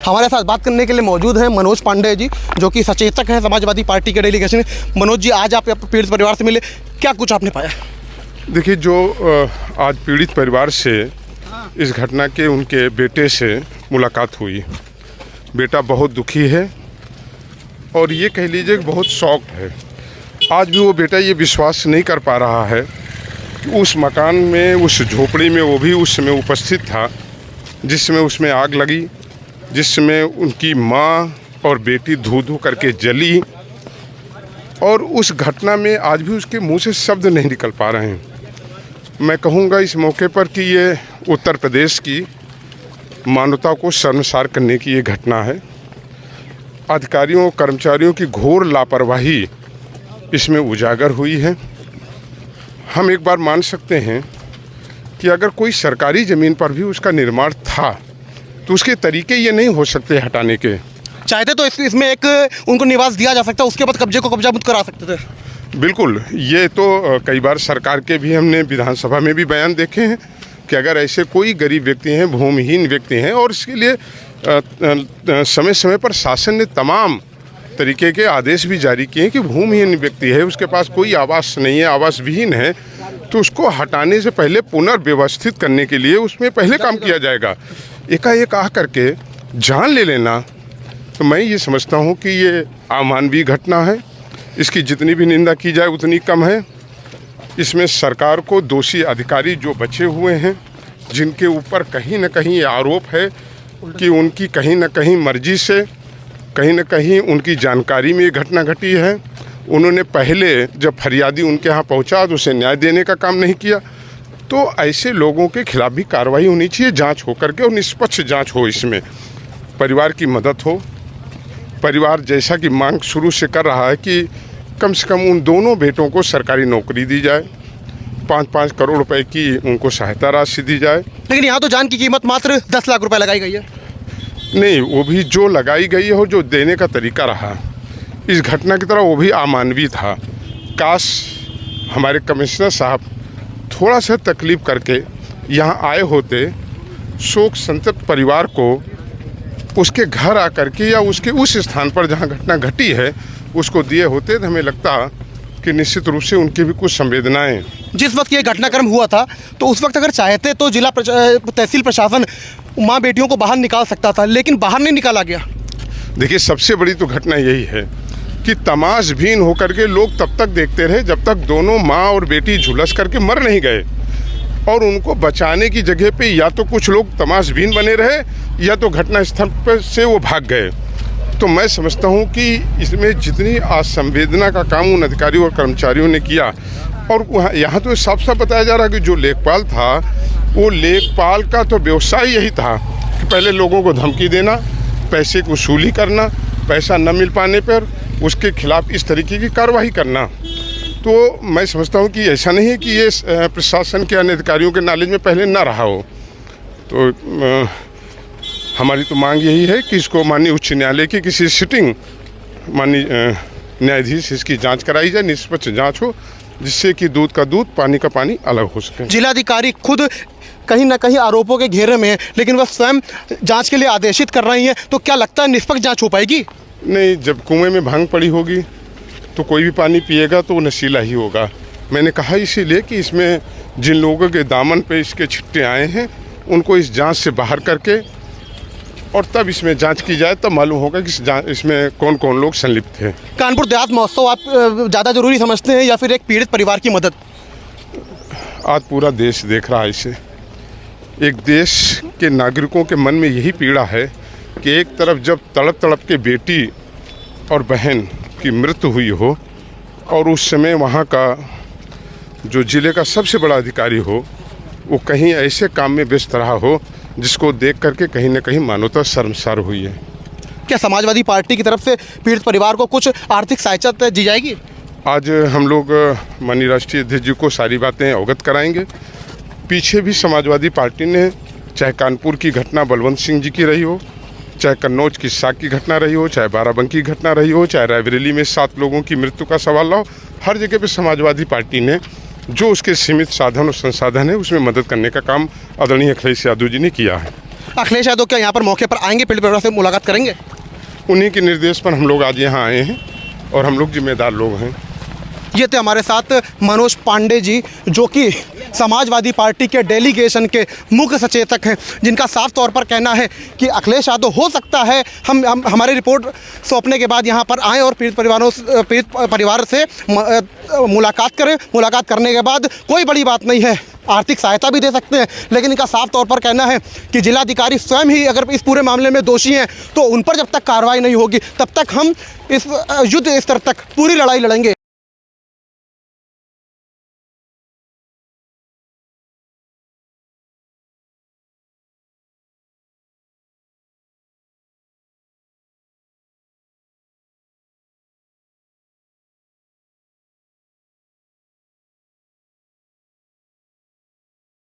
हमारे साथ बात करने के लिए मौजूद हैं मनोज पांडे जी, जो कि सचेतक हैं समाजवादी पार्टी के डेलीगेशन में। मनोज जी, आज आप पीड़ित परिवार से मिले, क्या कुछ आपने पाया? देखिए, जो आज पीड़ित परिवार से इस घटना के उनके बेटे से मुलाकात हुई। बेटा बहुत दुखी है और ये कह लीजिए कि बहुत शॉक्ड है। आज भी वो बेटा ये विश्वास नहीं कर पा रहा है कि उस मकान में, उस झोपड़ी में वो भी उस समय उपस्थित था जिसमें उसमें आग लगी, जिसमें उनकी माँ और बेटी धू धू करके जली, और उस घटना में आज भी उसके मुंह से शब्द नहीं निकल पा रहे हैं। मैं कहूँगा इस मौके पर कि ये उत्तर प्रदेश की मानवता को शर्मसार करने की ये घटना है। अधिकारियों कर्मचारियों की घोर लापरवाही इसमें उजागर हुई है। हम एक बार मान सकते हैं कि अगर कोई सरकारी ज़मीन पर भी उसका निर्माण था तो उसके तरीके ये नहीं हो सकते हटाने के। चाहते तो इसमें एक उनको निवास दिया जा सकता, उसके बाद कब्जे को कब्जा मुक्त करा सकते थे। बिल्कुल, ये तो कई बार सरकार के भी हमने विधानसभा में भी बयान देखे हैं कि अगर ऐसे कोई गरीब व्यक्ति हैं, भूमिहीन व्यक्ति हैं, और इसके लिए समय समय पर शासन ने तमाम तरीके के आदेश भी जारी किए हैं कि भूमिहीन व्यक्ति है, उसके पास कोई आवास नहीं है, आवास विहीन है, तो उसको हटाने से पहले पुनर्व्यवस्थित करने के लिए उसमें पहले काम किया जाएगा। एकाएक आ करके जान ले लेना, तो मैं ये समझता हूँ कि ये अमानवीय घटना है। इसकी जितनी भी निंदा की जाए उतनी कम है। इसमें सरकार को दोषी अधिकारी जो बचे हुए हैं, जिनके ऊपर कहीं न कहीं ये आरोप है कि उनकी कहीं न कहीं मर्जी से, कहीं न कहीं उनकी जानकारी में ये घटना घटी है, उन्होंने पहले जब फरियादी उनके यहाँ पहुँचा तो उसे न्याय देने का काम नहीं किया, तो ऐसे लोगों के खिलाफ भी कार्रवाई होनी चाहिए, जांच हो करके, और निष्पक्ष जांच हो। इसमें परिवार की मदद हो। परिवार जैसा कि मांग शुरू से कर रहा है कि कम से कम उन दोनों बेटों को सरकारी नौकरी दी जाए, 5-5 करोड़ रुपए की उनको सहायता राशि दी जाए। लेकिन यहाँ तो जान की कीमत मात्र 10 लाख रुपए लगाई गई है। नहीं, वो भी जो लगाई गई है, जो देने का तरीका रहा इस घटना की तरह, वो भी अमानवीय था। काश हमारे कमिश्नर साहब थोड़ा सा तकलीफ करके यहाँ आए होते, शोक संतप्त परिवार को उसके घर आकर के या उसके उस स्थान पर जहाँ घटना घटी है उसको दिए होते, तो हमें लगता कि निश्चित रूप से उनकी भी कुछ संवेदनाएं। जिस वक्त ये घटनाक्रम हुआ था तो उस वक्त अगर चाहते तो जिला तहसील प्रशासन माँ बेटियों को बाहर निकाल सकता था, लेकिन बाहर नहीं निकाला गया। देखिए, सबसे बड़ी तो घटना यही है कि तमाशबीन होकर के लोग तब तक देखते रहे जब तक दोनों माँ और बेटी झुलस करके मर नहीं गए, और उनको बचाने की जगह पे या तो कुछ लोग तमाशबीन बने रहे या तो घटनास्थल पर से वो भाग गए। तो मैं समझता हूँ कि इसमें जितनी असंवेदना का काम उन अधिकारियों और कर्मचारियों ने किया, और यहाँ तो साफ साफ बताया जा रहा है कि जो लेखपाल था, वो लेखपाल का तो व्यवसाय यही था कि पहले लोगों को धमकी देना, पैसे की वसूली करना, पैसा न मिल पाने पर उसके खिलाफ इस तरीके की कार्रवाई करना। तो मैं समझता हूँ कि ऐसा नहीं है कि ये प्रशासन के अन्य अधिकारियों के नॉलेज में पहले ना रहा हो। तो हमारी तो मांग यही है कि इसको माननीय उच्च न्यायालय की किसी सिटिंग माननीय न्यायाधीश इसकी जांच कराई जाए, निष्पक्ष जांच हो, जिससे कि दूध का दूध, पानी का पानी अलग हो सके। जिलाधिकारी खुद कहीं ना कहीं आरोपों के घेरे में है, लेकिन वह स्वयं जांच के लिए आदेशित कर रही हैं, तो क्या लगता है निष्पक्ष जांच हो पाएगी? नहीं, जब कुएं में भांग पड़ी होगी तो कोई भी पानी पिएगा तो वो नशीला ही होगा। मैंने कहा इसीलिए कि इसमें जिन लोगों के दामन पे इसके छिट्टे आए हैं उनको इस जांच से बाहर करके और तब इसमें जांच की जाए, तब मालूम होगा कि इसमें कौन कौन लोग संलिप्त थे। कानपुर देहात महोत्सव आप ज़्यादा ज़रूरी समझते हैं या फिर एक पीड़ित परिवार की मदद? आज पूरा देश देख रहा है इसे। एक देश के नागरिकों के मन में यही पीड़ा है कि एक तरफ जब तड़प तड़प के बेटी और बहन की मृत्यु हुई हो, और उस समय वहाँ का जो ज़िले का सबसे बड़ा अधिकारी हो वो कहीं ऐसे काम में व्यस्त रहा हो जिसको देख करके कहीं ना कहीं मानवता शर्मसार हुई है। क्या समाजवादी पार्टी की तरफ से पीड़ित परिवार को कुछ आर्थिक सहायता दी जाएगी? आज हम लोग माननीय राष्ट्रीय अध्यक्ष जी को सारी बातें अवगत कराएंगे। पीछे भी समाजवादी पार्टी ने, चाहे कानपुर की घटना बलवंत सिंह जी की रही हो, चाहे कन्नौज की साग की घटना रही हो, चाहे बाराबंकी की घटना रही हो, चाहे रायबरेली में 7 लोगों की मृत्यु का सवाल हो, हर जगह पे समाजवादी पार्टी ने जो उसके सीमित साधन और संसाधन है उसमें मदद करने का काम आदरणीय अखिलेश यादव जी ने किया है। अखिलेश यादव क्या यहाँ पर मौके पर आएंगे, पीड़ित परिवार से मुलाकात करेंगे? उन्हीं के निर्देश पर हम लोग आज यहाँ आए हैं और हम लोग जिम्मेदार लोग हैं। ये थे हमारे साथ मनोज पांडे जी, जो कि समाजवादी पार्टी के डेलीगेशन के मुख्य सचेतक हैं, जिनका साफ तौर पर कहना है कि अखिलेश यादव हो सकता है हमारी रिपोर्ट सौंपने के बाद यहाँ पर आएँ और पीड़ित परिवार से मुलाकात करें। मुलाकात करने के बाद कोई बड़ी बात नहीं है, आर्थिक सहायता भी दे सकते हैं, लेकिन इनका साफ तौर पर कहना है कि जिलाधिकारी स्वयं ही अगर इस पूरे मामले में दोषी हैं तो उन पर जब तक कार्रवाई नहीं होगी तब तक हम इस युद्ध स्तर तक पूरी लड़ाई लड़ेंगे।